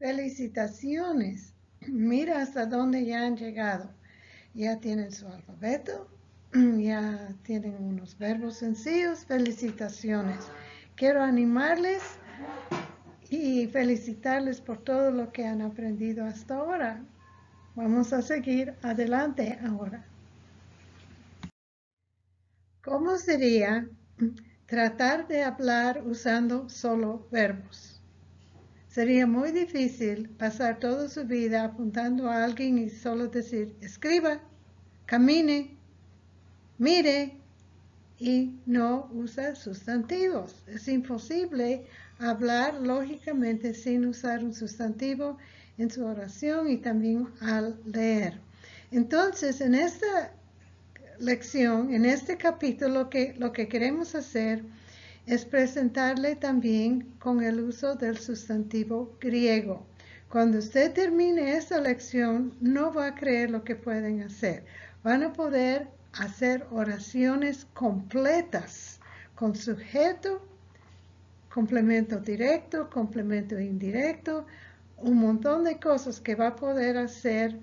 Felicitaciones. Mira hasta dónde ya han llegado. Ya tienen su alfabeto, ya tienen unos verbos sencillos. Felicitaciones. Quiero animarles y felicitarles por todo lo que han aprendido hasta ahora. Vamos a seguir adelante ahora. ¿Cómo sería tratar de hablar usando solo verbos? Sería muy difícil pasar toda su vida apuntando a alguien y solo decir, escriba, camine, mire, y no usa sustantivos. Es imposible hablar lógicamente sin usar un sustantivo en su oración y también al leer. Entonces, en esta lección, en este capítulo, lo que queremos hacer es presentarle también con el uso del sustantivo griego. Cuando usted termine esta lección, no va a creer lo que pueden hacer. Van a poder hacer oraciones completas con sujeto, complemento directo, complemento indirecto, un montón de cosas que va a poder hacer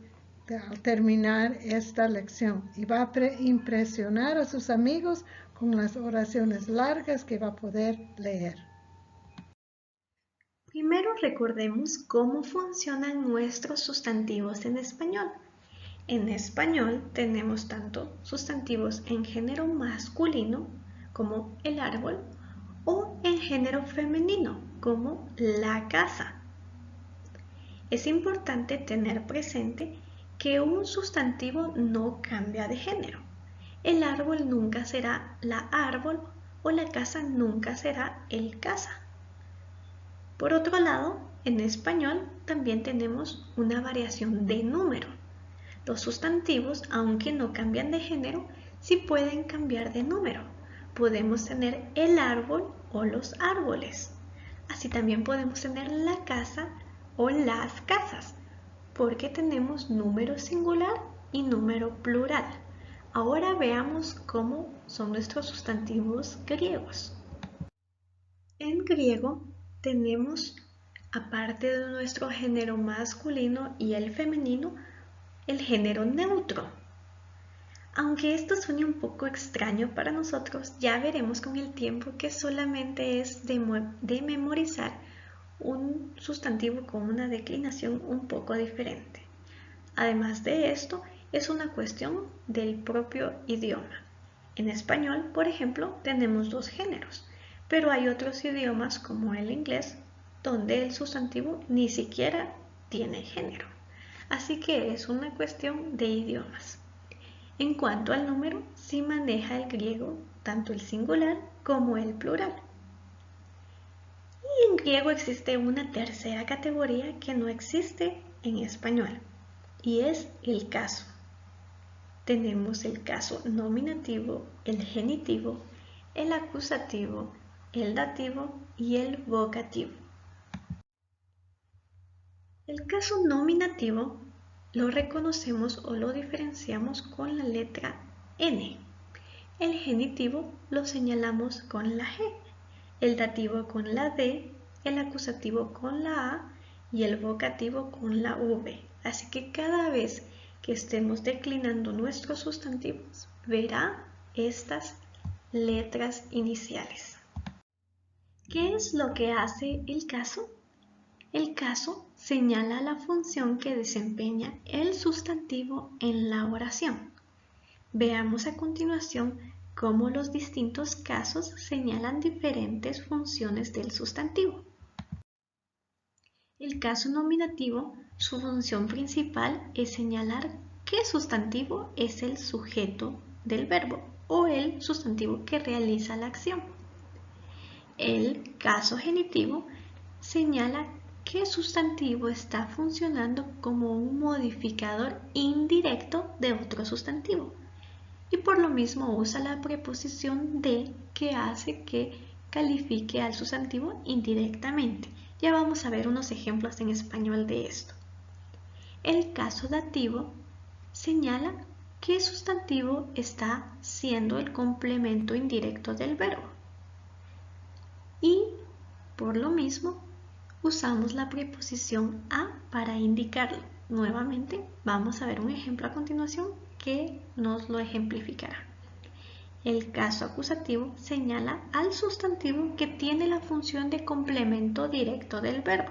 al terminar esta lección y va a impresionar a sus amigos con las oraciones largas que va a poder leer. Primero recordemos cómo funcionan nuestros sustantivos en español. En español tenemos tanto sustantivos en género masculino como el árbol o en género femenino como la casa. Es importante tener presente que un sustantivo no cambia de género. El árbol nunca será la árbol o la casa nunca será el casa. Por otro lado, en español también tenemos una variación de número. Los sustantivos, aunque no cambian de género, sí pueden cambiar de número. Podemos tener el árbol o los árboles. Así también podemos tener la casa o las casas, porque tenemos número singular y número plural. Ahora veamos cómo son nuestros sustantivos griegos. En griego tenemos, aparte de nuestro género masculino y el femenino, el género neutro. Aunque esto suene un poco extraño para nosotros, ya veremos con el tiempo que solamente es de memorizar un sustantivo con una declinación un poco diferente. Además de esto, es una cuestión del propio idioma. En español, por ejemplo, tenemos dos géneros, pero hay otros idiomas como el inglés donde el sustantivo ni siquiera tiene género. Así que es una cuestión de idiomas. En cuanto al número, sí maneja el griego tanto el singular como el plural. Y en griego existe una tercera categoría que no existe en español, y es el caso. Tenemos el caso nominativo, el genitivo, el acusativo, el dativo y el vocativo. El caso nominativo lo reconocemos o lo diferenciamos con la letra N. El genitivo lo señalamos con la G, el dativo con la D, el acusativo con la A y el vocativo con la V. Así que cada vez que estemos declinando nuestros sustantivos, verá estas letras iniciales. ¿Qué es lo que hace el caso? El caso señala la función que desempeña el sustantivo en la oración. Veamos a continuación cómo los distintos casos señalan diferentes funciones del sustantivo. El caso nominativo, su función principal es señalar qué sustantivo es el sujeto del verbo o el sustantivo que realiza la acción. El caso genitivo señala qué sustantivo está funcionando como un modificador indirecto de otro sustantivo y por lo mismo usa la preposición de que hace que califique al sustantivo indirectamente. Ya vamos a ver unos ejemplos en español de esto. El caso dativo señala qué sustantivo está siendo el complemento indirecto del verbo y por lo mismo usamos la preposición a para indicarlo. Nuevamente, vamos a ver un ejemplo a continuación que nos lo ejemplificará. El caso acusativo señala al sustantivo que tiene la función de complemento directo del verbo.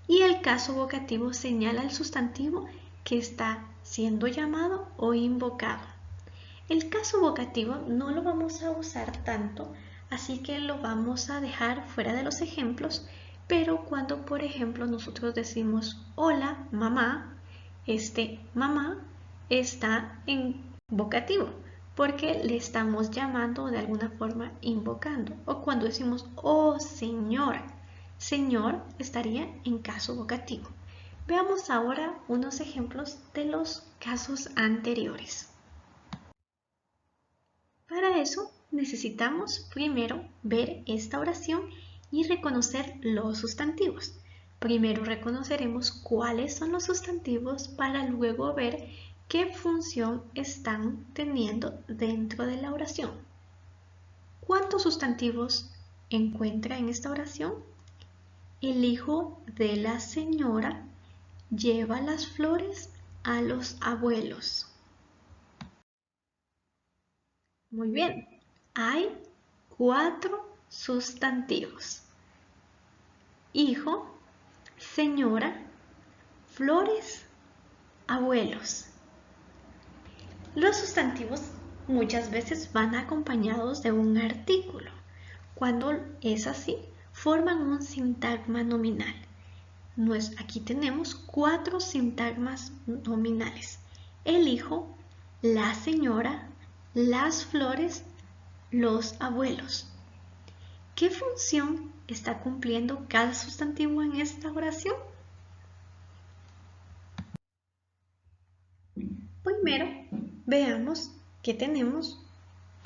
Y el caso vocativo señala al sustantivo que está siendo llamado o invocado. El caso vocativo no lo vamos a usar tanto, así que lo vamos a dejar fuera de los ejemplos, pero cuando, por ejemplo, nosotros decimos hola, mamá, mamá está en vocativo, porque le estamos llamando o de alguna forma invocando. O cuando decimos oh señor, señor estaría en caso vocativo. Veamos ahora unos ejemplos de los casos anteriores. Para eso necesitamos primero ver esta oración y reconocer los sustantivos. Primero reconoceremos cuáles son los sustantivos para luego ver qué función están teniendo dentro de la oración. ¿Cuántos sustantivos encuentra en esta oración? El hijo de la señora lleva las flores a los abuelos. Muy bien, hay 4 sustantivos: hijo, señora, flores, abuelos. Los sustantivos muchas veces van acompañados de un artículo. Cuando es así, forman un sintagma nominal. Aquí tenemos 4 sintagmas nominales: el hijo, la señora, las flores, los abuelos. ¿Qué función está cumpliendo cada sustantivo en esta oración? Primero, veamos que tenemos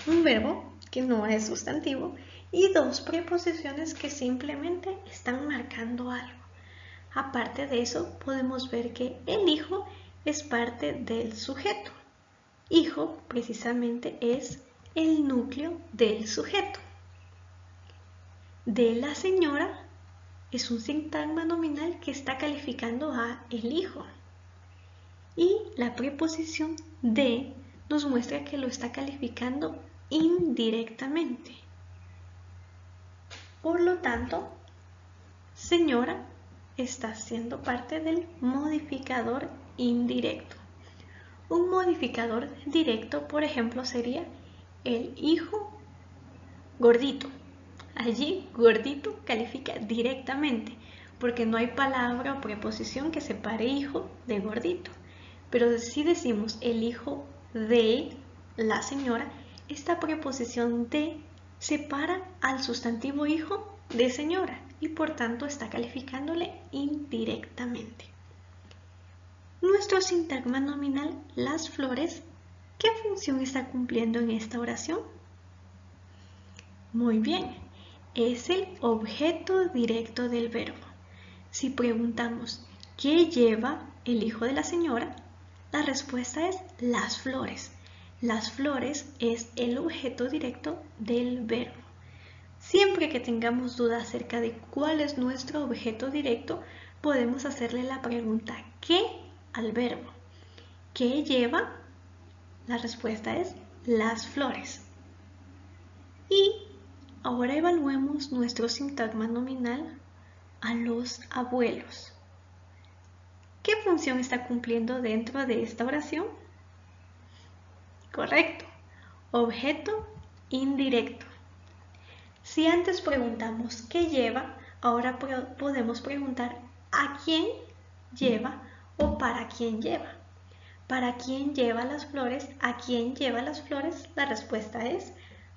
un verbo que no es sustantivo y 2 preposiciones que simplemente están marcando algo. Aparte de eso, podemos ver que el hijo es parte del sujeto. Hijo precisamente es el núcleo del sujeto. De la señora es un sintagma nominal que está calificando a el hijo. Y la preposición de nos muestra que lo está calificando indirectamente. Por lo tanto, señora está siendo parte del modificador indirecto. Un modificador directo, por ejemplo, sería el hijo gordito. Allí gordito califica directamente, porque no hay palabra o preposición que separe hijo de gordito. Pero si decimos el hijo de la señora, esta preposición de separa al sustantivo hijo de señora y por tanto está calificándole indirectamente. Nuestro sintagma nominal, las flores, ¿qué función está cumpliendo en esta oración? Muy bien, es el objeto directo del verbo. Si preguntamos ¿qué lleva el hijo de la señora?, la respuesta es las flores. Las flores es el objeto directo del verbo. Siempre que tengamos duda acerca de cuál es nuestro objeto directo, podemos hacerle la pregunta ¿qué? Al verbo. ¿Qué lleva? La respuesta es las flores. Y ahora evaluemos nuestro sintagma nominal a los abuelos. ¿Qué función está cumpliendo dentro de esta oración? Correcto, objeto indirecto. Si antes preguntamos ¿qué lleva?, ahora podemos preguntar ¿a quién lleva o para quién lleva? ¿Para quién lleva las flores? ¿A quién lleva las flores? La respuesta es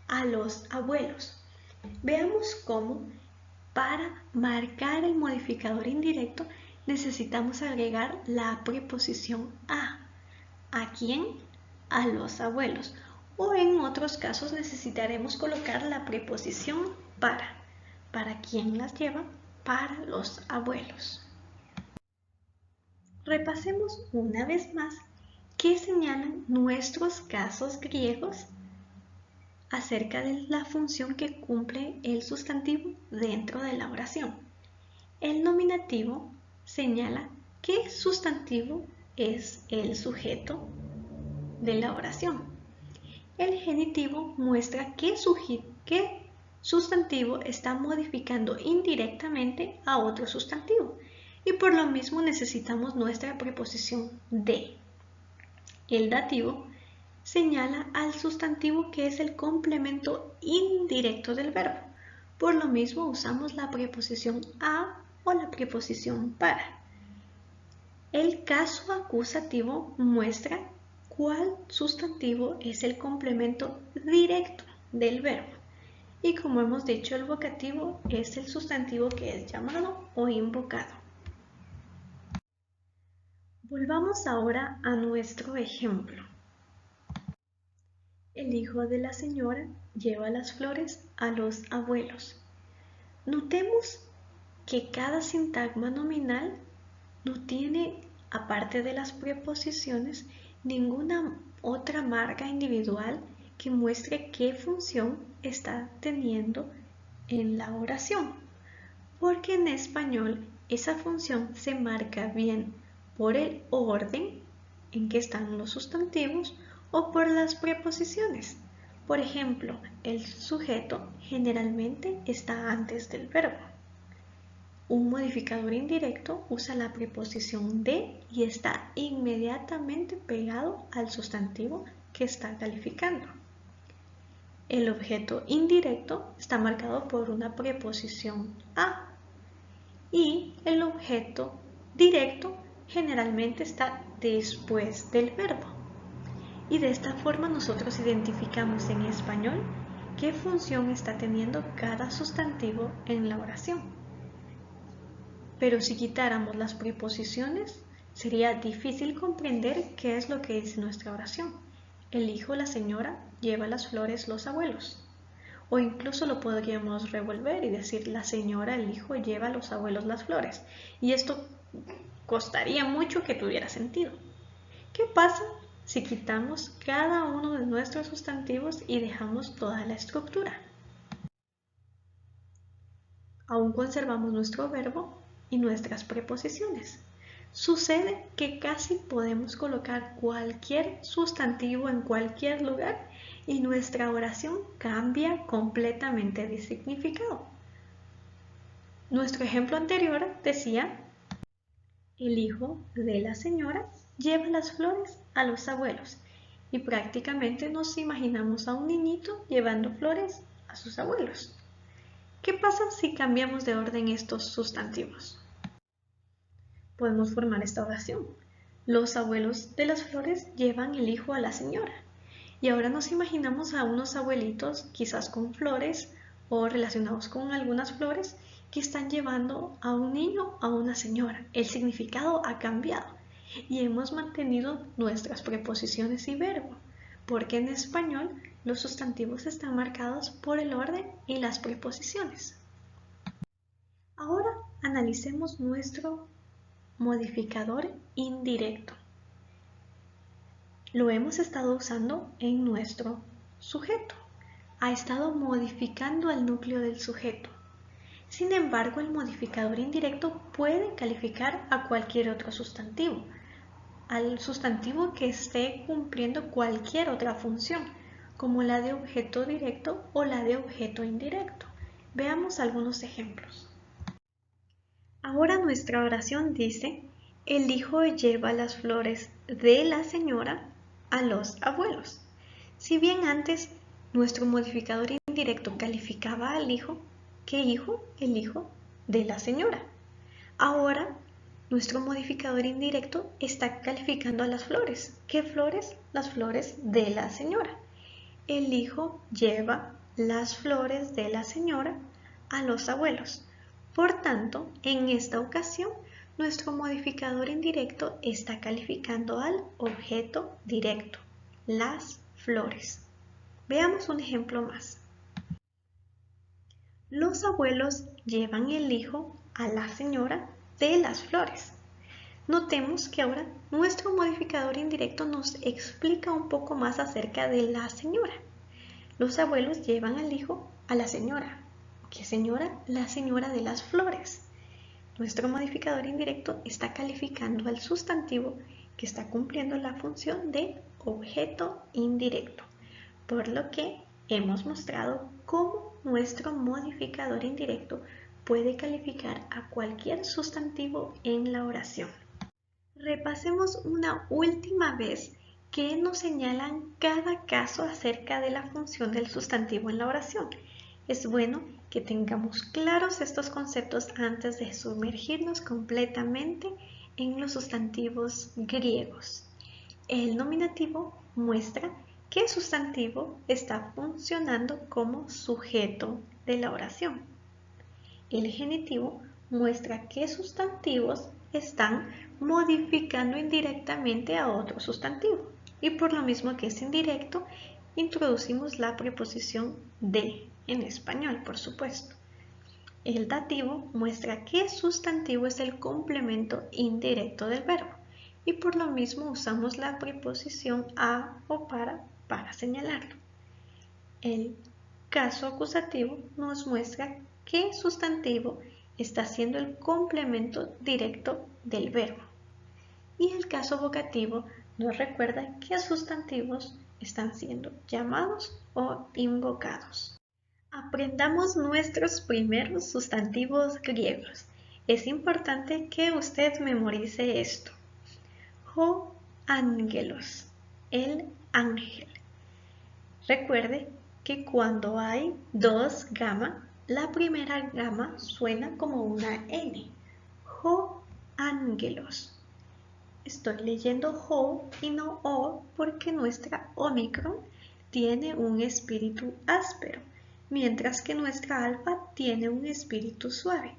a los abuelos. Veamos cómo para marcar el modificador indirecto necesitamos agregar la preposición a. ¿A quién? A los abuelos. O en otros casos necesitaremos colocar la preposición para. ¿Para quién las lleva? Para los abuelos. Repasemos una vez más qué señalan nuestros casos griegos acerca de la función que cumple el sustantivo dentro de la oración. El nominativo señala qué sustantivo es el sujeto de la oración. El genitivo muestra qué sustantivo está modificando indirectamente a otro sustantivo y por lo mismo necesitamos nuestra preposición de. El dativo señala al sustantivo que es el complemento indirecto del verbo. Por lo mismo usamos la preposición a o la preposición para. El caso acusativo muestra cuál sustantivo es el complemento directo del verbo. Y como hemos dicho, el vocativo es el sustantivo que es llamado o invocado. Volvamos ahora a nuestro ejemplo. El hijo de la señora lleva las flores a los abuelos. Notemos que cada sintagma nominal no tiene, aparte de las preposiciones, ninguna otra marca individual que muestre qué función está teniendo en la oración, porque en español esa función se marca bien por el orden en que están los sustantivos o por las preposiciones. Por ejemplo, el sujeto generalmente está antes del verbo. Un modificador indirecto usa la preposición de y está inmediatamente pegado al sustantivo que está calificando. El objeto indirecto está marcado por una preposición a y el objeto directo generalmente está después del verbo. Y de esta forma nosotros identificamos en español qué función está teniendo cada sustantivo en la oración. Pero si quitáramos las preposiciones, sería difícil comprender qué es lo que dice nuestra oración. El hijo, la señora, lleva las flores los abuelos. O incluso lo podríamos revolver y decir la señora, el hijo, lleva a los abuelos las flores. Y esto costaría mucho que tuviera sentido. ¿Qué pasa si quitamos cada uno de nuestros sustantivos y dejamos toda la estructura? Aún conservamos nuestro verbo y nuestras preposiciones. Sucede que casi podemos colocar cualquier sustantivo en cualquier lugar y nuestra oración cambia completamente de significado. Nuestro ejemplo anterior decía: el hijo de la señora lleva las flores a los abuelos, y prácticamente nos imaginamos a un niñito llevando flores a sus abuelos. ¿Qué pasa si cambiamos de orden estos sustantivos? Podemos formar esta oración. Los abuelos de las flores llevan el hijo a la señora. Y ahora nos imaginamos a unos abuelitos, quizás con flores o relacionados con algunas flores, que están llevando a un niño a una señora. El significado ha cambiado y hemos mantenido nuestras preposiciones y verbo, porque en español los sustantivos están marcados por el orden y las preposiciones. Ahora analicemos nuestro modificador indirecto. Lo hemos estado usando en nuestro sujeto. Ha estado modificando el núcleo del sujeto. Sin embargo, el modificador indirecto puede calificar a cualquier otro sustantivo, al sustantivo que esté cumpliendo cualquier otra función, como la de objeto directo o la de objeto indirecto. Veamos algunos ejemplos. Ahora nuestra oración dice: el hijo lleva las flores de la señora a los abuelos. Si bien antes nuestro modificador indirecto calificaba al hijo, ¿qué hijo? El hijo de la señora. Ahora nuestro modificador indirecto está calificando a las flores. ¿Qué flores? Las flores de la señora. El hijo lleva las flores de la señora a los abuelos. Por tanto, en esta ocasión, nuestro modificador indirecto está calificando al objeto directo, las flores. Veamos un ejemplo más. Los abuelos llevan el hijo a la señora de las flores. Notemos que ahora nuestro modificador indirecto nos explica un poco más acerca de la señora. Los abuelos llevan al hijo a la señora. ¿Qué señora? La señora de las flores. nuestro modificador indirecto está calificando al sustantivo que está cumpliendo la función de objeto indirecto, por lo que hemos mostrado cómo nuestro modificador indirecto puede calificar a cualquier sustantivo en la oración. Repasemos una última vez qué nos señalan cada caso acerca de la función del sustantivo en la oración. Es bueno que tengamos claros estos conceptos antes de sumergirnos completamente en los sustantivos griegos. El nominativo muestra que el sustantivo está funcionando como sujeto de la oración. El genitivo muestra que sustantivos están modificando indirectamente a otro sustantivo. Y por lo mismo que es indirecto, introducimos la preposición de en español, por supuesto. El dativo muestra que sustantivo es el complemento indirecto del verbo. Y por lo mismo usamos la preposición a o para señalarlo. El caso acusativo nos muestra que sustantivo está siendo el complemento directo del verbo. Y el caso vocativo nos recuerda que sustantivos están siendo llamados o invocados. Aprendamos nuestros primeros sustantivos griegos. Es importante que usted memorice esto. Ho ángelos, el ángel. Recuerde que cuando hay dos gamma, la primera gamma suena como una N. Ho ángelos. Estoy leyendo ho y no o porque nuestra Omicron tiene un espíritu áspero, mientras que nuestra alfa tiene un espíritu suave.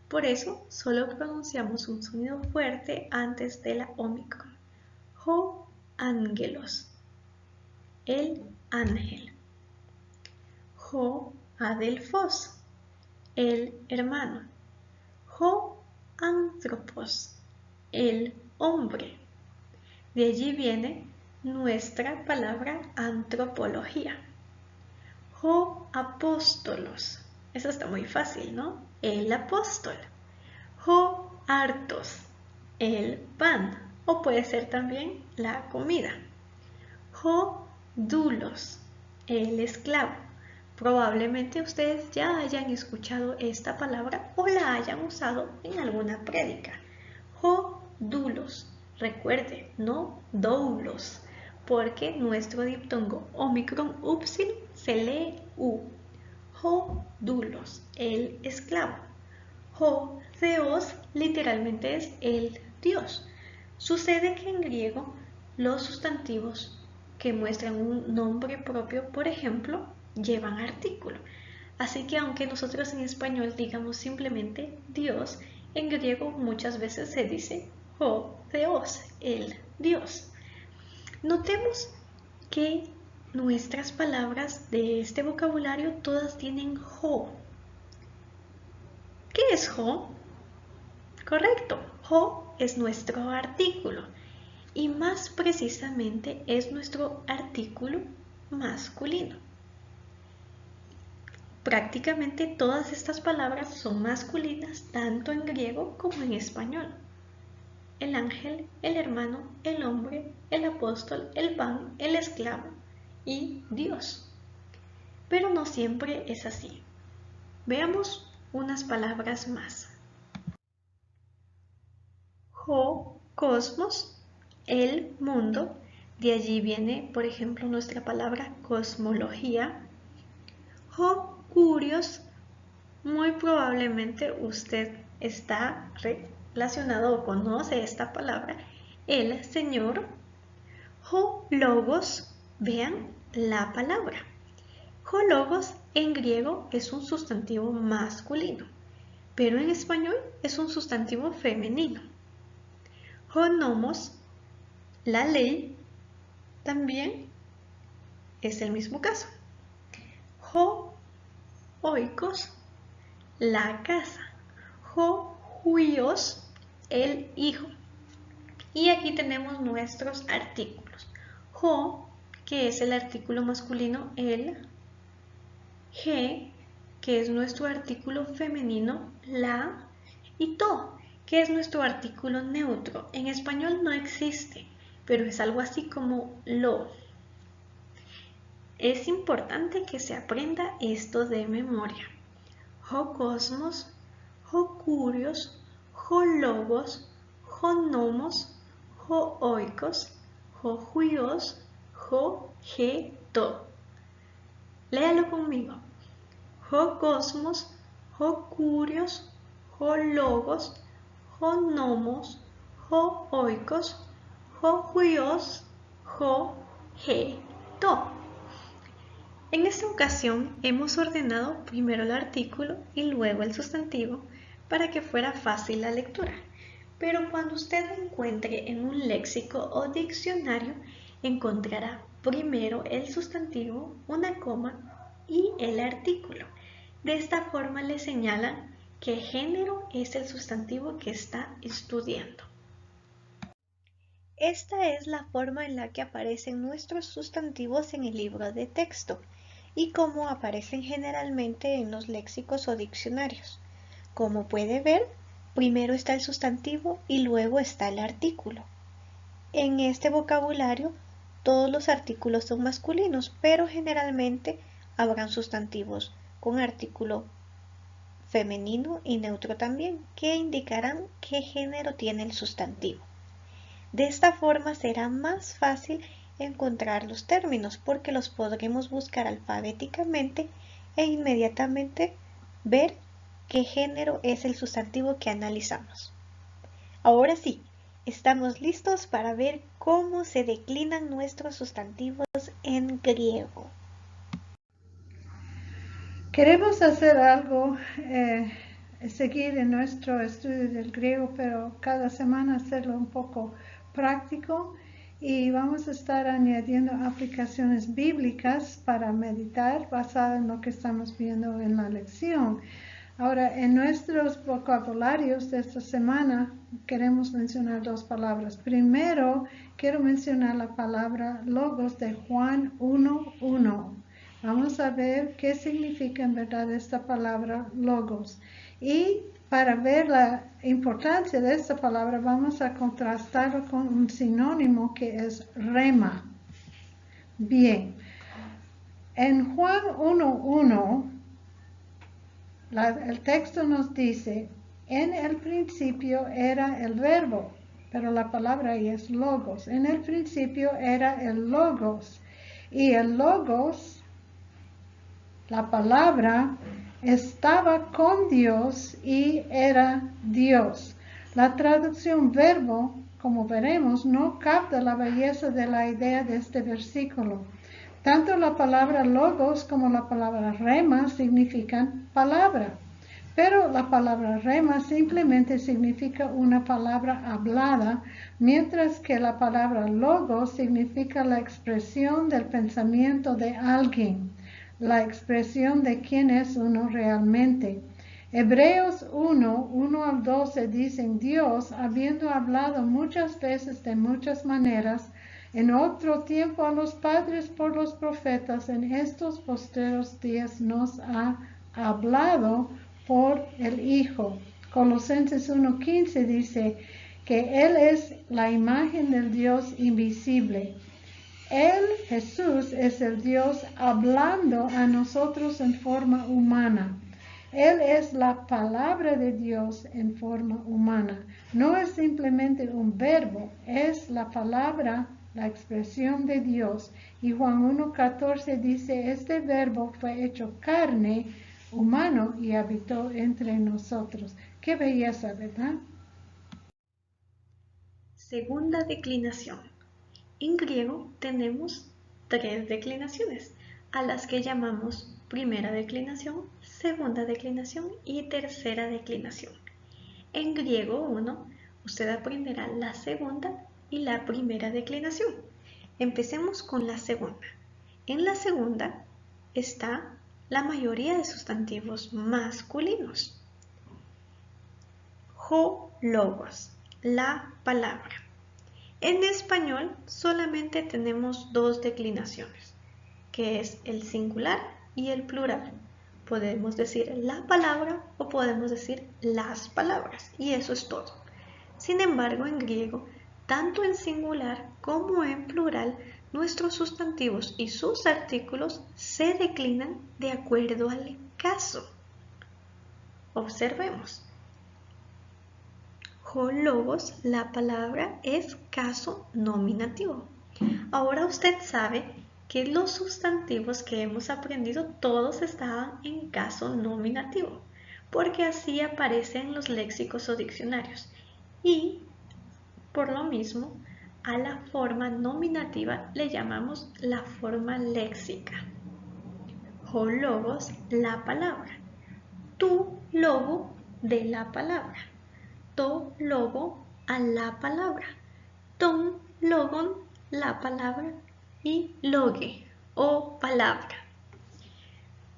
Por eso solo pronunciamos un sonido fuerte antes de la Omicron. Ho ángelos, el ángel. Ho adelphos, el hermano. Ho anthropos, el hombre. De allí viene nuestra palabra antropología. Ho apóstolos. Eso está muy fácil, ¿no? El apóstol. Ho artos. El pan. O puede ser también la comida. Ho doulos. El esclavo. Probablemente ustedes ya hayan escuchado esta palabra o la hayan usado en alguna prédica. Ho doulos. Recuerde, no doulos, porque nuestro diptongo omicron upsil se lee u. Ho doulos, el esclavo. Ho theos literalmente es el Dios. Sucede que en griego los sustantivos que muestran un nombre propio, por ejemplo, llevan artículo. Así que aunque nosotros en español digamos simplemente Dios, en griego muchas veces se dice Ho Theos, el Dios. Notemos que nuestras palabras de este vocabulario todas tienen ho. ¿Qué es ho? Correcto, ho es nuestro artículo y más precisamente es nuestro artículo masculino. Prácticamente todas estas palabras son masculinas tanto en griego como en español. El ángel, el hermano, el hombre, el apóstol, el pan, el esclavo y Dios. Pero no siempre es así. Veamos unas palabras más. Ho, cosmos, el mundo. De allí viene, por ejemplo, nuestra palabra cosmología. Ho, curios. Muy probablemente usted está relacionado o conoce esta palabra, el Señor. Ho logos, vean la palabra. Ho logos en griego es un sustantivo masculino, pero en español es un sustantivo femenino. Ho nomos, la ley, también es el mismo caso. Ho oikos, la casa. Ho huios, el hijo. Y aquí tenemos nuestros artículos. Ho, que es el artículo masculino, el. He, que es nuestro artículo femenino, la. Y to, que es nuestro artículo neutro. En español no existe, pero es algo así como lo. Es importante que se aprenda esto de memoria. Ho cosmos, ho curios, ho logos, ho nomos, ho oikos, ho huios, ho he to. Léalo conmigo. Ho cosmos, ho curios, ho logos, ho nomos, ho oikos, ho huios, ho he to. En esta ocasión hemos ordenado primero el artículo y luego el sustantivo para que fuera fácil la lectura. Pero cuando usted encuentre en un léxico o diccionario, encontrará primero el sustantivo, una coma y el artículo. De esta forma le señalan qué género es el sustantivo que está estudiando. Esta es la forma en la que aparecen nuestros sustantivos en el libro de texto y cómo aparecen generalmente en los léxicos o diccionarios. Como puede ver, primero está el sustantivo y luego está el artículo. En este vocabulario, todos los artículos son masculinos, pero generalmente habrán sustantivos con artículo femenino y neutro también, que indicarán qué género tiene el sustantivo. De esta forma será más fácil encontrar los términos porque los podremos buscar alfabéticamente e inmediatamente ver qué género es el sustantivo que analizamos. Ahora sí, estamos listos para ver cómo se declinan nuestros sustantivos en griego. Queremos hacer algo, seguir en nuestro estudio del griego, pero cada semana hacerlo un poco práctico y vamos a estar añadiendo aplicaciones bíblicas para meditar basadas en lo que estamos viendo en la lección. Ahora, en nuestros vocabularios de esta semana queremos mencionar dos palabras. Primero, quiero mencionar la palabra logos de Juan 1:1. Vamos a ver qué significa en verdad esta palabra logos. Y para ver la importancia de esta palabra, vamos a contrastarlo con un sinónimo que es rema. Bien, en Juan 1:1, el texto nos dice, en el principio era el verbo, pero la palabra ahí es logos. En el principio era el logos. Y el logos, la palabra, estaba con Dios y era Dios. La traducción verbo, como veremos, no capta la belleza de la idea de este versículo. Tanto la palabra logos como la palabra rema significan palabra, pero la palabra rema simplemente significa una palabra hablada, mientras que la palabra logos significa la expresión del pensamiento de alguien, la expresión de quién es uno realmente. Hebreos 1:1-12 dicen, Dios, habiendo hablado muchas veces de muchas maneras, en otro tiempo a los padres por los profetas, en estos postreros días nos ha hablado por el Hijo. Colosenses 1:15 dice que Él es la imagen del Dios invisible. Él, Jesús, es el Dios hablando a nosotros en forma humana. Él es la palabra de Dios en forma humana. No es simplemente un verbo, es la palabra, la expresión de Dios. Y Juan 1:14 dice, este verbo fue hecho carne, humano, y habitó entre nosotros. Qué belleza, ¿verdad? Segunda declinación. En griego tenemos 3 declinaciones, a las que llamamos primera declinación, segunda declinación y tercera declinación. En griego 1, usted aprenderá la segunda y la primera declinación. Empecemos con la segunda. En la segunda está la mayoría de sustantivos masculinos. Ho logos, la palabra. En español solamente tenemos 2 declinaciones, que es el singular y el plural. Podemos decir la palabra o podemos decir las palabras, y eso es todo. Sin embargo, en griego, tanto en singular como en plural, nuestros sustantivos y sus artículos se declinan de acuerdo al caso. Observemos. Ho logos, la palabra es caso nominativo. Ahora usted sabe que los sustantivos que hemos aprendido todos estaban en caso nominativo, porque así aparecen en los léxicos o diccionarios. Y por lo mismo, a la forma nominativa le llamamos la forma léxica. Ho logos, la palabra. Tu logo de la palabra. To logo a la palabra. Ton logon la palabra y logue o palabra.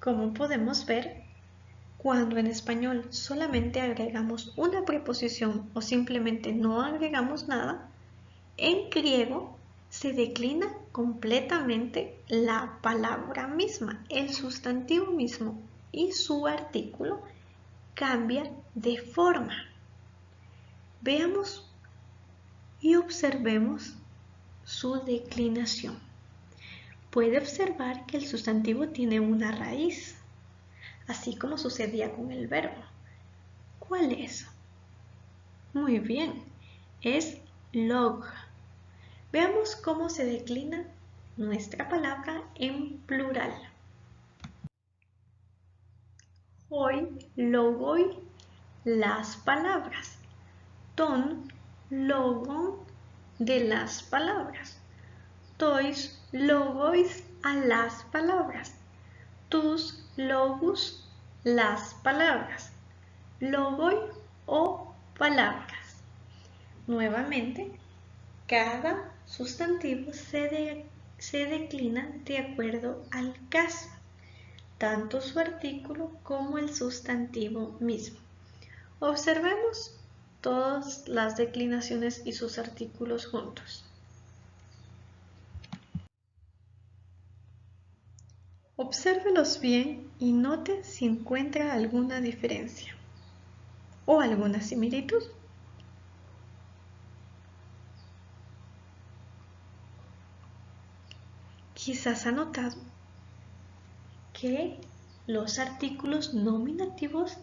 Como podemos ver, cuando en español solamente agregamos una preposición o simplemente no agregamos nada, en griego se declina completamente la palabra misma, el sustantivo mismo, y su artículo cambia de forma. Veamos y observemos su declinación. Puede observar que el sustantivo tiene una raíz, así como sucedía con el verbo. ¿Cuál es? Muy bien, es log. Veamos cómo se declina nuestra palabra en plural. Hoy, logoi, las palabras. Ton, logon, de las palabras. Tois, logois, a las palabras. Tus, logus, las palabras. Logoi o palabras. Nuevamente, cada sustantivo se declina de acuerdo al caso, tanto su artículo como el sustantivo mismo. Observemos todas las declinaciones y sus artículos juntos. Obsérvelos bien y note si encuentra alguna diferencia o alguna similitud. Quizás ha notado que los artículos nominativos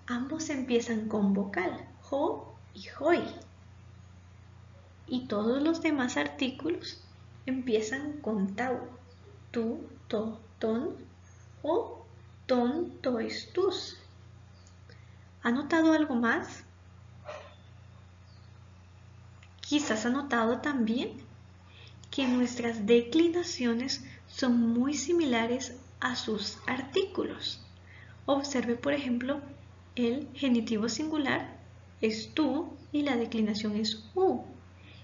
ambos empiezan con vocal, jo y joi. Y todos los demás artículos empiezan con tau, tu, to, ton o ton, tois, tus. ¿Ha notado algo más? Quizás ha notado también que nuestras declinaciones son muy similares a sus artículos. Observe, por ejemplo, el genitivo singular es tú y la declinación es u.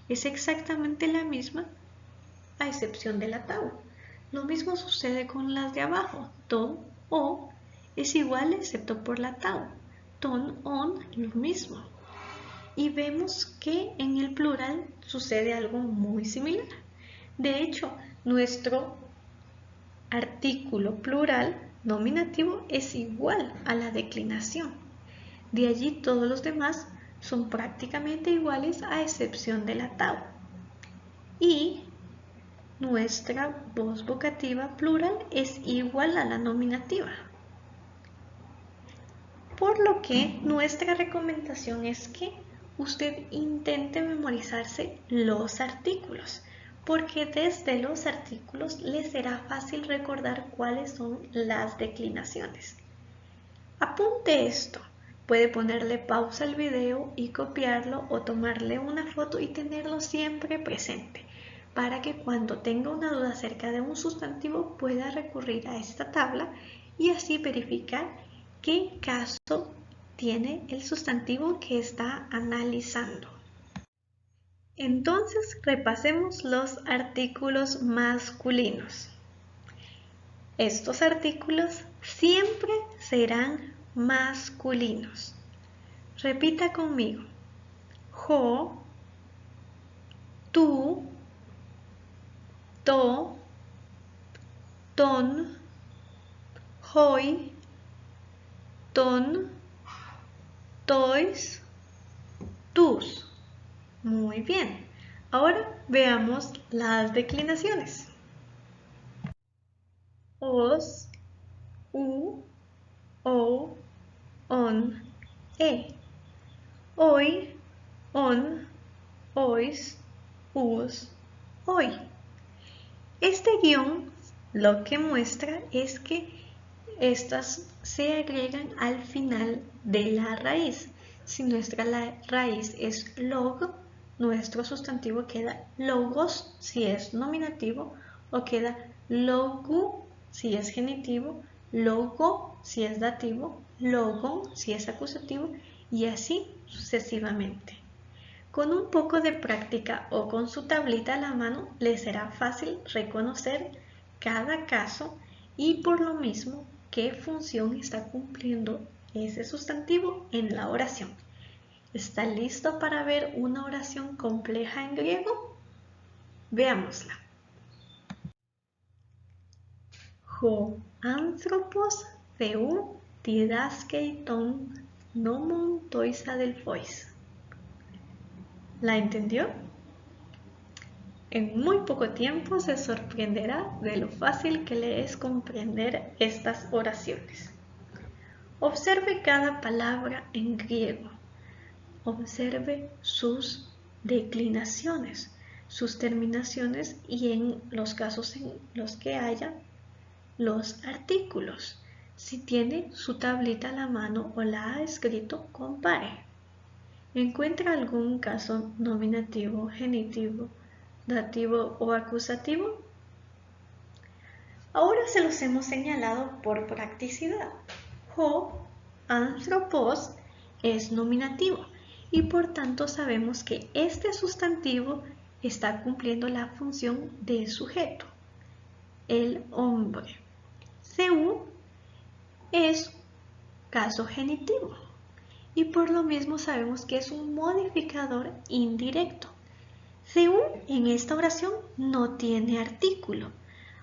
Es exactamente la misma a excepción de la tau. Lo mismo sucede con las de abajo. To, o es igual excepto por la tau. Ton, on, lo mismo. Y vemos que en el plural sucede algo muy similar. De hecho, nuestro artículo plural nominativo es igual a la declinación. De allí todos los demás son prácticamente iguales a excepción de la tau. Y nuestra voz vocativa plural es igual a la nominativa. Por lo que nuestra recomendación es que usted intente memorizarse los artículos, porque desde los artículos le será fácil recordar cuáles son las declinaciones. Apunte esto. Puede ponerle pausa al video y copiarlo o tomarle una foto y tenerlo siempre presente, para que cuando tenga una duda acerca de un sustantivo pueda recurrir a esta tabla y así verificar qué caso tiene el sustantivo que está analizando. Entonces repasemos los artículos masculinos. Estos artículos siempre serán masculinos. Repita conmigo. Jo, tú, to, ton, joi, Muy bien. Ahora veamos las declinaciones. Os, u, o, on, e. Hoy, on, ois, us, hoy. Este guión lo que muestra es que estas se agregan al final de la raíz. Si nuestra raíz es log, nuestro sustantivo queda logos si es nominativo o queda logu si es genitivo, logo si es dativo, logon si es acusativo y así sucesivamente. Con un poco de práctica o con su tablita a la mano les será fácil reconocer cada caso y por lo mismo qué función está cumpliendo ese sustantivo en la oración. ¿Está listo para ver una oración compleja en griego? Veámosla. Ho anthropos theu didaskei ton nomon tois adelphois. ¿La entendió? En muy poco tiempo se sorprenderá de lo fácil que le es comprender estas oraciones. Observe cada palabra en griego. Observe sus declinaciones, sus terminaciones y en los casos en los que haya los artículos. Si tiene su tablita a la mano o la ha escrito, compare. ¿Encuentra algún caso nominativo, genitivo, dativo o acusativo? Ahora se los hemos señalado por practicidad. Ho, anthropos, es nominativo y por tanto sabemos que este sustantivo está cumpliendo la función de sujeto, el hombre. Seu es caso genitivo y por lo mismo sabemos que es un modificador indirecto. Seu en esta oración no tiene artículo,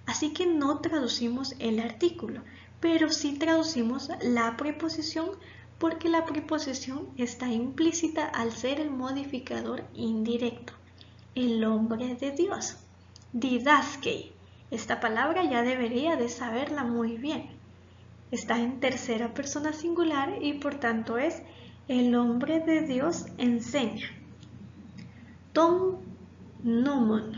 así que no traducimos el artículo, pero sí traducimos la preposición porque la preposición está implícita al ser el modificador indirecto, el hombre de Dios. Didaskei, esta palabra ya debería de saberla muy bien. Está en tercera persona singular y por tanto es el hombre de Dios enseña. Ton nomon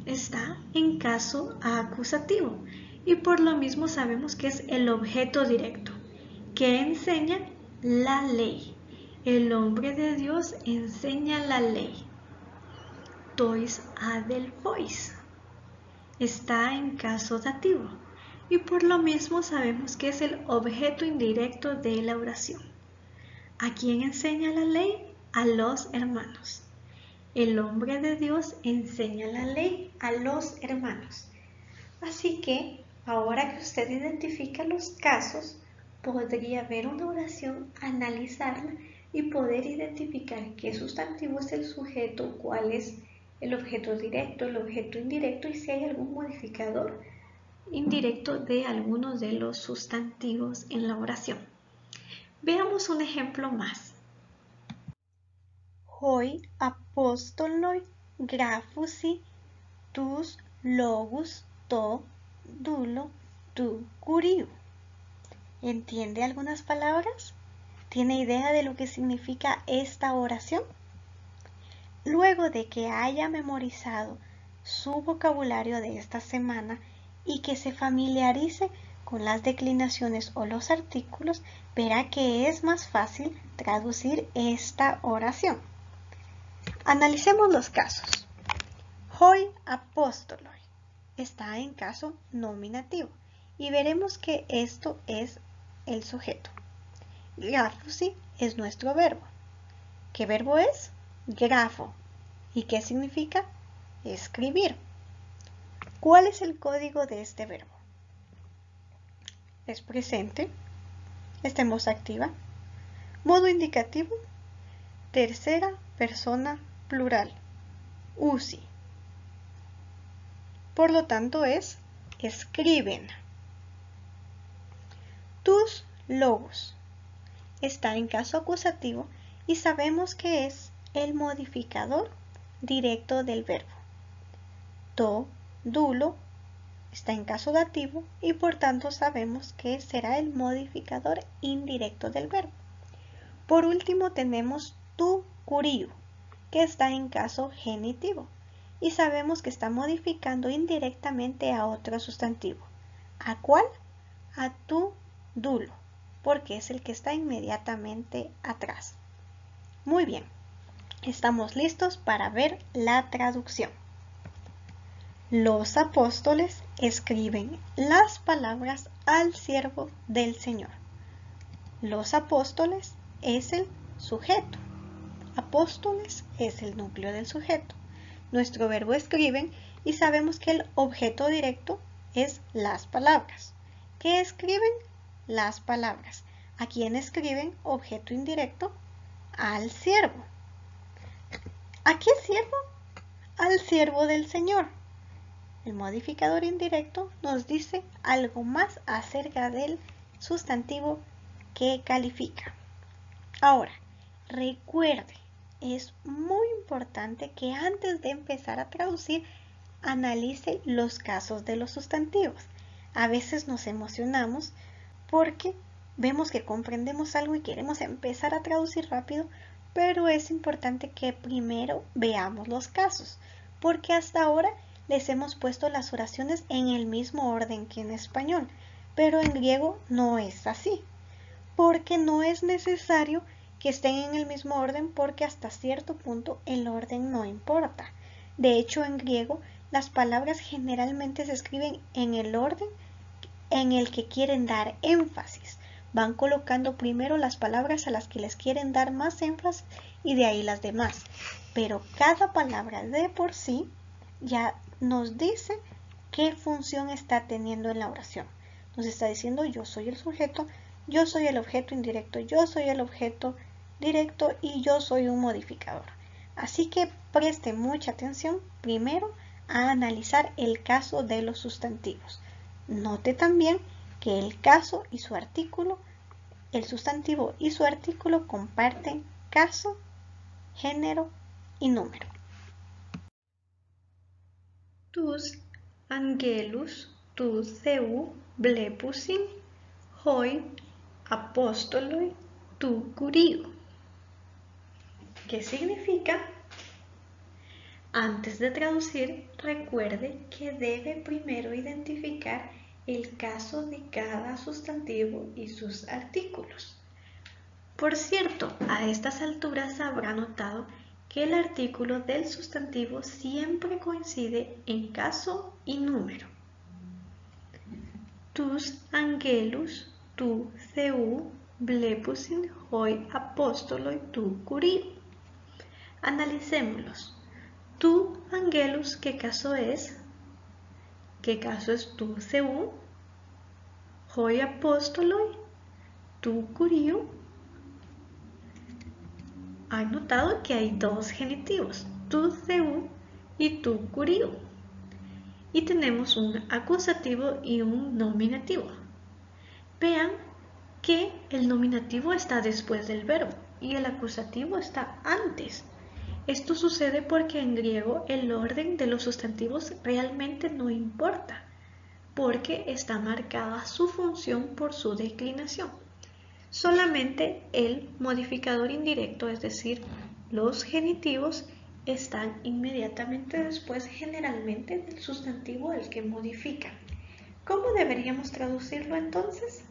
está en caso acusativo y por lo mismo sabemos que es el objeto directo que enseña la ley. El hombre de Dios enseña la ley. Tois adelphois está en caso dativo y por lo mismo sabemos que es el objeto indirecto de la oración. ¿A quién enseña la ley? A los hermanos. El hombre de Dios enseña la ley a los hermanos. Así que, ahora que usted identifica los casos, podría ver una oración, analizarla y poder identificar qué sustantivo es el sujeto, cuál es el objeto directo, el objeto indirecto y si hay algún modificador indirecto de algunos de los sustantivos en la oración. Veamos un ejemplo más. Hoi apostoloi graphusi tus logus to dulo tu curiu. ¿Entiende algunas palabras? ¿Tiene idea de lo que significa esta oración? Luego de que haya memorizado su vocabulario de esta semana y que se familiarice con las declinaciones o los artículos, verá que es más fácil traducir esta oración. Analicemos los casos. Hoi apostoloi está en caso nominativo y veremos que esto es el sujeto. Graphusi es nuestro verbo. ¿Qué verbo es? Grafo. ¿Y qué significa? Escribir. ¿Cuál es el código de este verbo? Es presente, está en voz activa, modo indicativo, tercera persona plural, usi. Por lo tanto es escriben. Tus logos está en caso acusativo y sabemos que es el modificador directo del verbo. To, dulo, está en caso dativo y por tanto sabemos que será el modificador indirecto del verbo. Por último tenemos tu, curiu, que está en caso genitivo y sabemos que está modificando indirectamente a otro sustantivo. ¿A cuál? A tu, dulo, porque es el que está inmediatamente atrás. Muy bien, estamos listos para ver la traducción. Los apóstoles escriben las palabras al siervo del Señor. Los apóstoles es el sujeto. Apóstoles es el núcleo del sujeto. Nuestro verbo escriben y sabemos que el objeto directo es las palabras. ¿Qué escriben? Las palabras. ¿A quién escriben? Objeto indirecto. Al siervo. ¿A qué siervo? Al siervo del Señor. El modificador indirecto nos dice algo más acerca del sustantivo que califica. Ahora, recuerde, es muy importante que antes de empezar a traducir, analice los casos de los sustantivos. A veces nos emocionamos porque vemos que comprendemos algo y queremos empezar a traducir rápido, pero es importante que primero veamos los casos, porque hasta ahora les hemos puesto las oraciones en el mismo orden que en español, pero en griego no es así, porque no es necesario que estén en el mismo orden porque hasta cierto punto el orden no importa. De hecho, en griego las palabras generalmente se escriben en el orden en el que quieren dar énfasis. Van colocando primero las palabras a las que les quieren dar más énfasis y de ahí las demás. Pero cada palabra de por sí ya nos dice qué función está teniendo en la oración. Nos está diciendo yo soy el sujeto, yo soy el objeto indirecto, yo soy el objeto directo y yo soy un modificador. Así que preste mucha atención primero a analizar el caso de los sustantivos. Note también que el caso y su artículo, el sustantivo y su artículo comparten caso, género y número. Τους αγγέλους του Θεού βλέπουσιν hoi apóstoloi του Κυρίου. ¿Qué significa? Antes de traducir, recuerde que debe primero identificar el caso de cada sustantivo y sus artículos. Por cierto, a estas alturas habrá notado que el artículo del sustantivo siempre coincide en caso y número. Τους αγγέλους του Θεού βλέπουσιν hoi apóstoloi του Κυρίου. Analicémoslos. Tu angelus, ¿qué caso es? ¿Qué caso es tu Θεού? Hoi apóstoloi, tu Kuriu. Han notado que hay dos genitivos, tu Θεού y tu Kuriu. Y tenemos un acusativo y un nominativo. Vean que el nominativo está después del verbo y el acusativo está antes. Esto sucede porque en griego el orden de los sustantivos realmente no importa, porque está marcada su función por su declinación. Solamente el modificador indirecto, es decir, los genitivos, están inmediatamente después generalmente del sustantivo al que modifican. ¿Cómo deberíamos traducirlo entonces?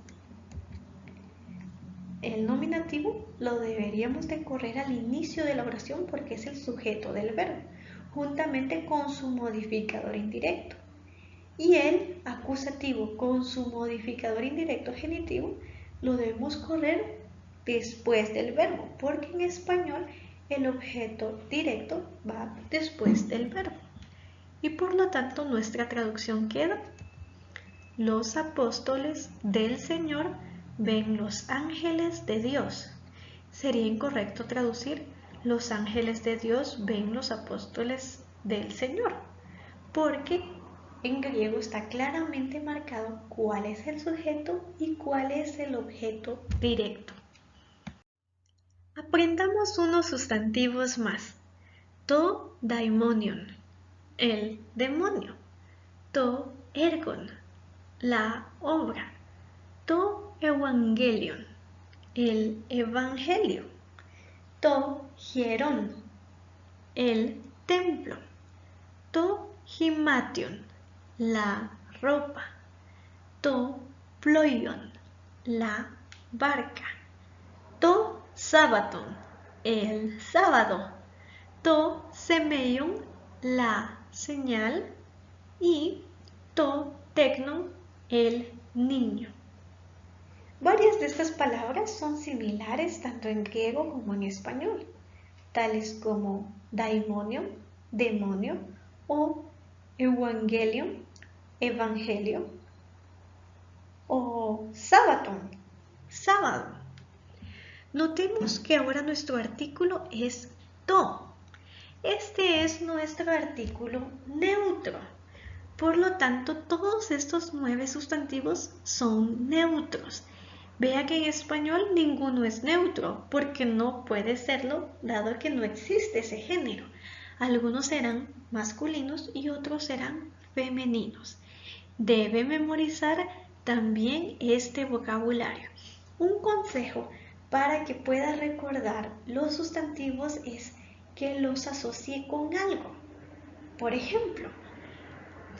El nominativo lo deberíamos de correr al inicio de la oración porque es el sujeto del verbo, juntamente con su modificador indirecto. Y el acusativo con su modificador indirecto genitivo lo debemos correr después del verbo, porque en español el objeto directo va después del verbo. Y por lo tanto nuestra traducción queda: los apóstoles del Señor ven los ángeles de Dios. Sería incorrecto traducir los ángeles de Dios ven los apóstoles del Señor, porque en griego está claramente marcado cuál es el sujeto y cuál es el objeto directo. Aprendamos unos sustantivos más. To daimonion, el demonio. To ergon, la obra. To evangelion, el evangelio. To hieron, el templo. To himation, la ropa. To ploion, la barca. To sabaton, el sábado. To semeion, la señal. Y to teknon, el niño. Varias de estas palabras son similares tanto en griego como en español, tales como daimonion, demonio, o evangelion, evangelio, o sabaton, sábado. Notemos que ahora nuestro artículo es to. Este es nuestro artículo neutro. Por lo tanto, todos estos 9 sustantivos son neutros. Vea que en español ninguno es neutro, porque no puede serlo, dado que no existe ese género. Algunos serán masculinos y otros serán femeninos. Debe memorizar también este vocabulario. Un consejo para que pueda recordar los sustantivos es que los asocie con algo. Por ejemplo,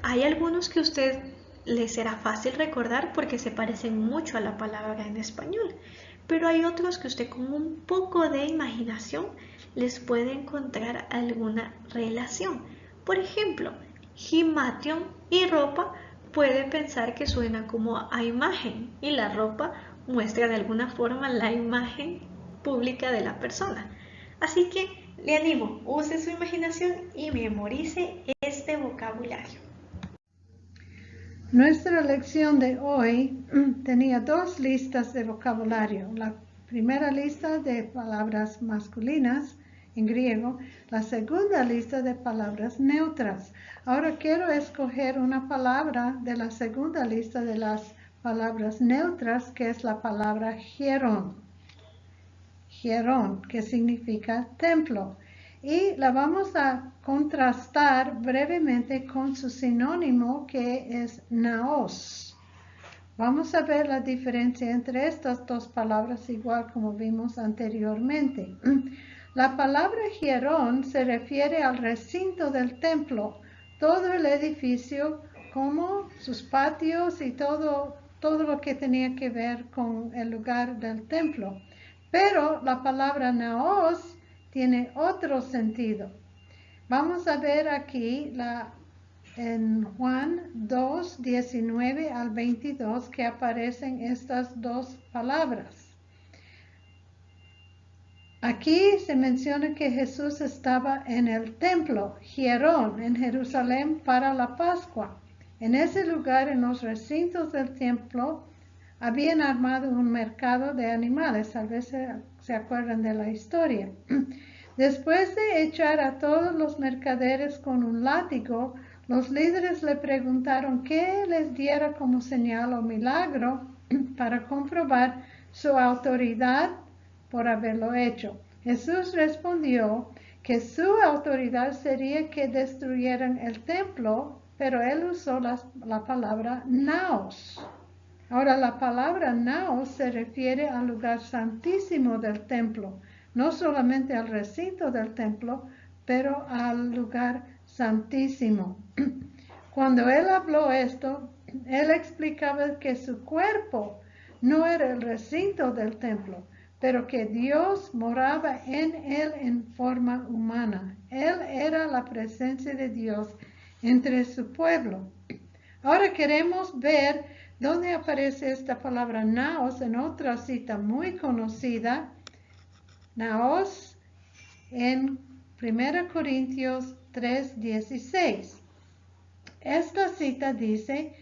hay algunos que a usted le será fácil recordar porque se parecen mucho a la palabra en español, pero hay otros que usted con un poco de imaginación les puede encontrar alguna relación. Por ejemplo, himation y ropa puede pensar que suena como a imagen y la ropa muestra de alguna forma la imagen pública de la persona. Así que le animo, use su imaginación y memorice este vocabulario. Nuestra lección de hoy tenía 2 listas de vocabulario. La primera lista de palabras masculinas en griego, la segunda lista de palabras neutras. Ahora quiero escoger una palabra de la segunda lista de las palabras neutras, que es la palabra hieron. Hieron, que significa templo. Y la vamos a contrastar brevemente con su sinónimo, que es naos. Vamos a ver la diferencia entre estas 2 palabras, igual como vimos anteriormente. La palabra hierón se refiere al recinto del templo, todo el edificio, como sus patios y todo lo que tenía que ver con el lugar del templo. Pero la palabra naos tiene otro sentido. Vamos a ver aquí en Juan 2, 19 al 22 que aparecen estas 2 palabras. Aquí se menciona que Jesús estaba en el templo, Hierón, en Jerusalén para la Pascua. En ese lugar, en los recintos del templo, habían armado un mercado de animales. Tal vez se acuerdan de la historia. Después de echar a todos los mercaderes con un látigo, los líderes le preguntaron qué les diera como señal o milagro para comprobar su autoridad por haberlo hecho. Jesús respondió que su autoridad sería que destruyeran el templo, pero él usó la palabra naos. Ahora, la palabra naos se refiere al lugar santísimo del templo, no solamente al recinto del templo, pero al lugar santísimo. Cuando él habló esto, él explicaba que su cuerpo no era el recinto del templo, pero que Dios moraba en él en forma humana. Él era la presencia de Dios entre su pueblo. Ahora queremos ver dónde aparece esta palabra naos en otra cita muy conocida, naos, en 1 Corintios 3:16. Esta cita dice: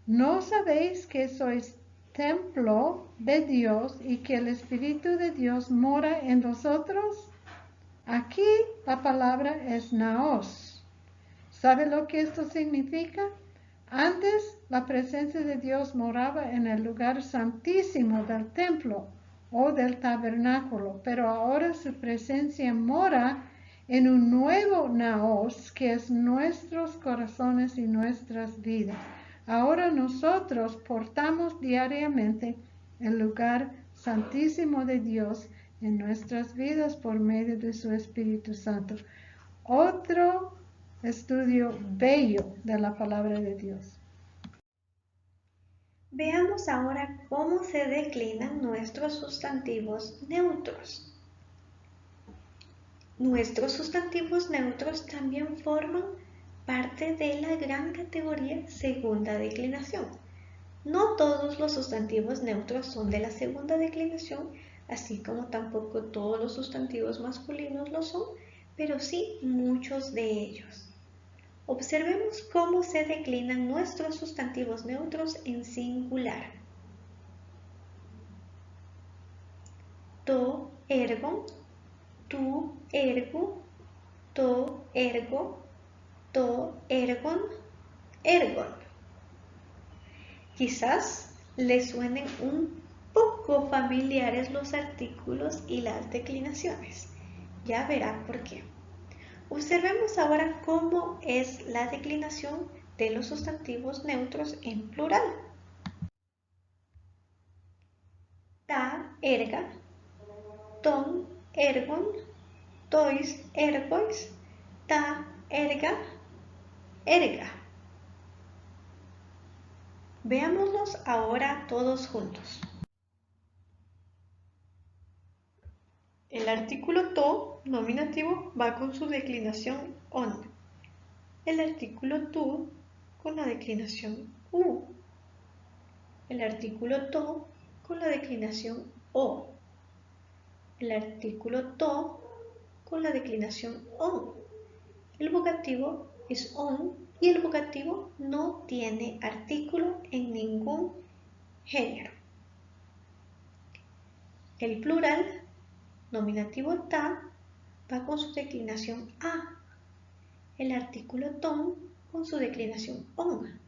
¿no sabéis que sois templo de Dios y que el Espíritu de Dios mora en vosotros? Aquí la palabra es naos. ¿Sabe lo que esto significa? Antes la presencia de Dios moraba en el lugar santísimo del templo. o del tabernáculo, pero ahora su presencia mora en un nuevo naos que es nuestros corazones y nuestras vidas. Ahora nosotros portamos diariamente el lugar santísimo de Dios en nuestras vidas por medio de su Espíritu Santo. Otro estudio bello de la palabra de Dios. Veamos ahora cómo se declinan nuestros sustantivos neutros. Nuestros sustantivos neutros también forman parte de la gran categoría segunda declinación. No todos los sustantivos neutros son de la segunda declinación, así como tampoco todos los sustantivos masculinos lo son, pero sí muchos de ellos. Observemos cómo se declinan nuestros sustantivos neutros en singular. To, ergon, tu, ergo, to, ergo, to, ergon, ergon. Quizás les suenen un poco familiares los artículos y las declinaciones. Ya verán por qué. Observemos ahora cómo es la declinación de los sustantivos neutros en plural. Ta, erga, ton, ergon, tois, ergois, ta, erga, erga. Veámoslos ahora todos juntos. El artículo to, nominativo, va con su declinación on. El artículo tu con la declinación u. El artículo to con la declinación o. El artículo to con la declinación on. El vocativo es on y el vocativo no tiene artículo en ningún género. El plural nominativo ta va con su declinación a. El artículo ton con su declinación on.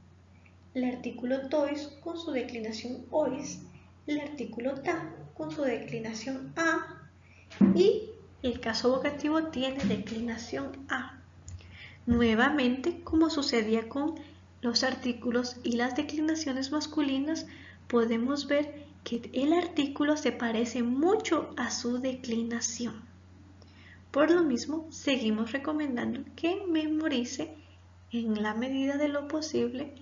El artículo tois con su declinación ois. El artículo ta con su declinación a. Y el caso vocativo tiene declinación a. Nuevamente, como sucedía con los artículos y las declinaciones masculinas, podemos ver que el artículo se parece mucho a su declinación. Por lo mismo, seguimos recomendando que memorice en la medida de lo posible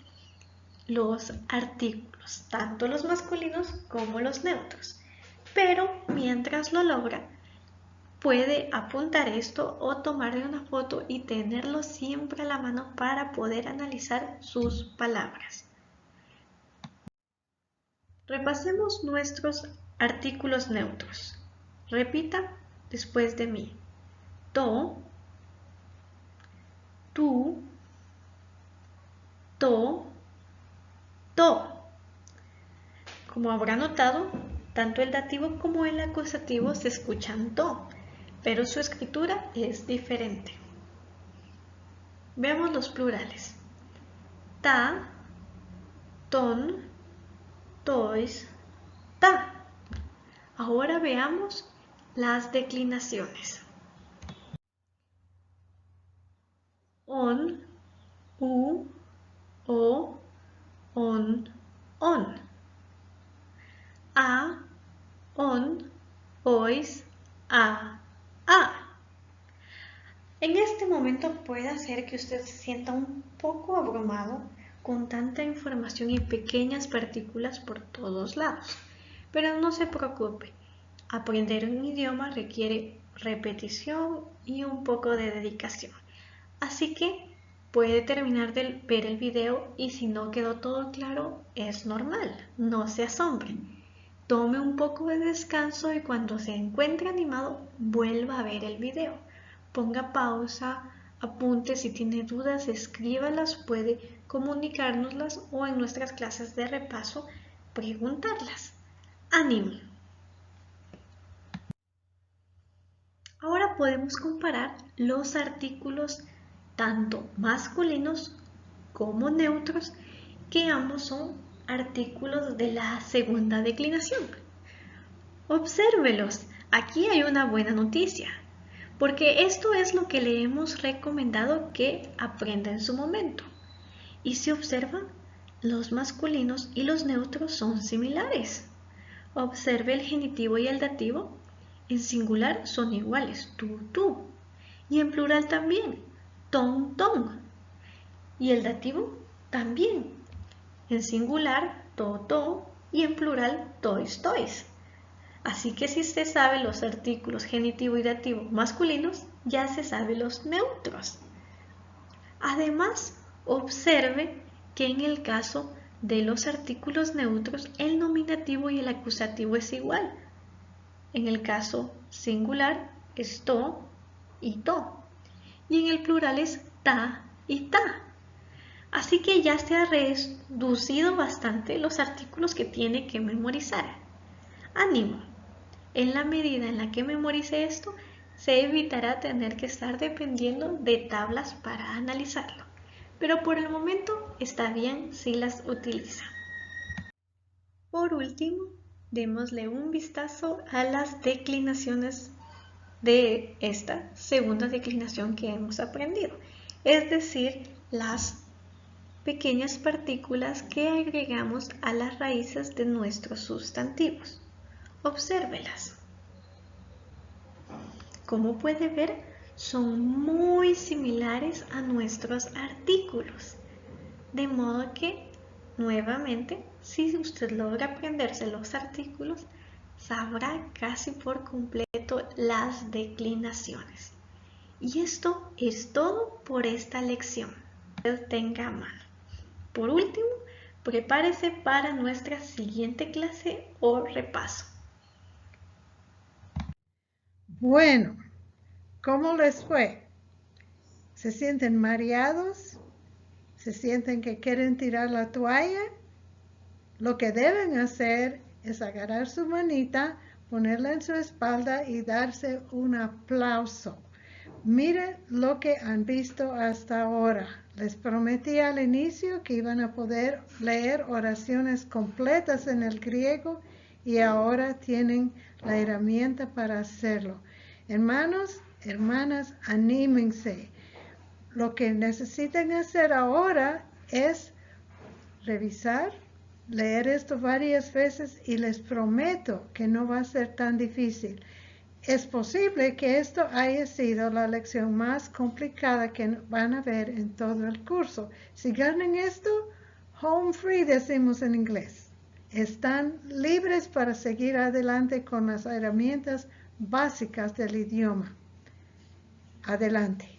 los artículos, tanto los masculinos como los neutros. Pero mientras lo logra, puede apuntar esto o tomarle una foto y tenerlo siempre a la mano para poder analizar sus palabras. Repasemos nuestros artículos neutros. Repita después de mí. To, tu, to, to. Como habrá notado, tanto el dativo como el acusativo se escuchan to, pero su escritura es diferente. Veamos los plurales. Ta, ton, tois, ta. Ahora veamos las declinaciones. On, u, o, on, on. A, on, ois, a. En este momento puede ser que usted se sienta un poco abrumado con tanta información y pequeñas partículas por todos lados. Pero no se preocupe, aprender un idioma requiere repetición y un poco de dedicación. Así que puede terminar de ver el video y si no quedó todo claro, es normal, no se asombre. Tome un poco de descanso y cuando se encuentre animado, vuelva a ver el video. Ponga pausa, apunte, si tiene dudas, escríbalas, puede comunicárnoslas o en nuestras clases de repaso preguntarlas. ¡Ánimo! Ahora podemos comparar los artículos tanto masculinos como neutros, que ambos son artículos de la segunda declinación. Obsérvelos. Aquí hay una buena noticia, porque esto es lo que le hemos recomendado que aprenda en su momento. Y si observan, los masculinos y los neutros son similares. Observe el genitivo y el dativo. En singular son iguales, tú. Y en plural también, ton. Y el dativo también. En singular, to, y en plural, tois. Así que si se sabe los artículos genitivo y dativo masculinos, ya se sabe los neutros. Además, observe que en el caso de los artículos neutros, el nominativo y el acusativo es igual. En el caso singular es to y to. Y en el plural es ta y ta. Así que ya se ha reducido bastante los artículos que tiene que memorizar. ¡Ánimo! En la medida en la que memorice esto, se evitará tener que estar dependiendo de tablas para analizarlo. Pero por el momento está bien si las utiliza. Por último, démosle un vistazo a las declinaciones de esta segunda declinación que hemos aprendido, es decir, las pequeñas partículas que agregamos a las raíces de nuestros sustantivos. Obsérvelas. Como puede ver, son muy similares a nuestros artículos. De modo que, nuevamente, si usted logra aprenderse los artículos, sabrá casi por completo las declinaciones. Y esto es todo por esta lección. Tenga mal. Por último, prepárese para nuestra siguiente clase o repaso. Bueno, ¿cómo les fue? ¿Se sienten mareados? ¿Se sienten que quieren tirar la toalla? Lo que deben hacer es agarrar su manita, ponerla en su espalda y darse un aplauso. Miren lo que han visto hasta ahora. Les prometí al inicio que iban a poder leer oraciones completas en el griego y ahora tienen la herramienta para hacerlo. Hermanos, hermanas, anímense. Lo que necesitan hacer ahora es revisar, leer esto varias veces y les prometo que no va a ser tan difícil. Es posible que esto haya sido la lección más complicada que van a ver en todo el curso. Si ganan esto, home free decimos en inglés. Están libres para seguir adelante con las herramientas básicas del idioma. Adelante.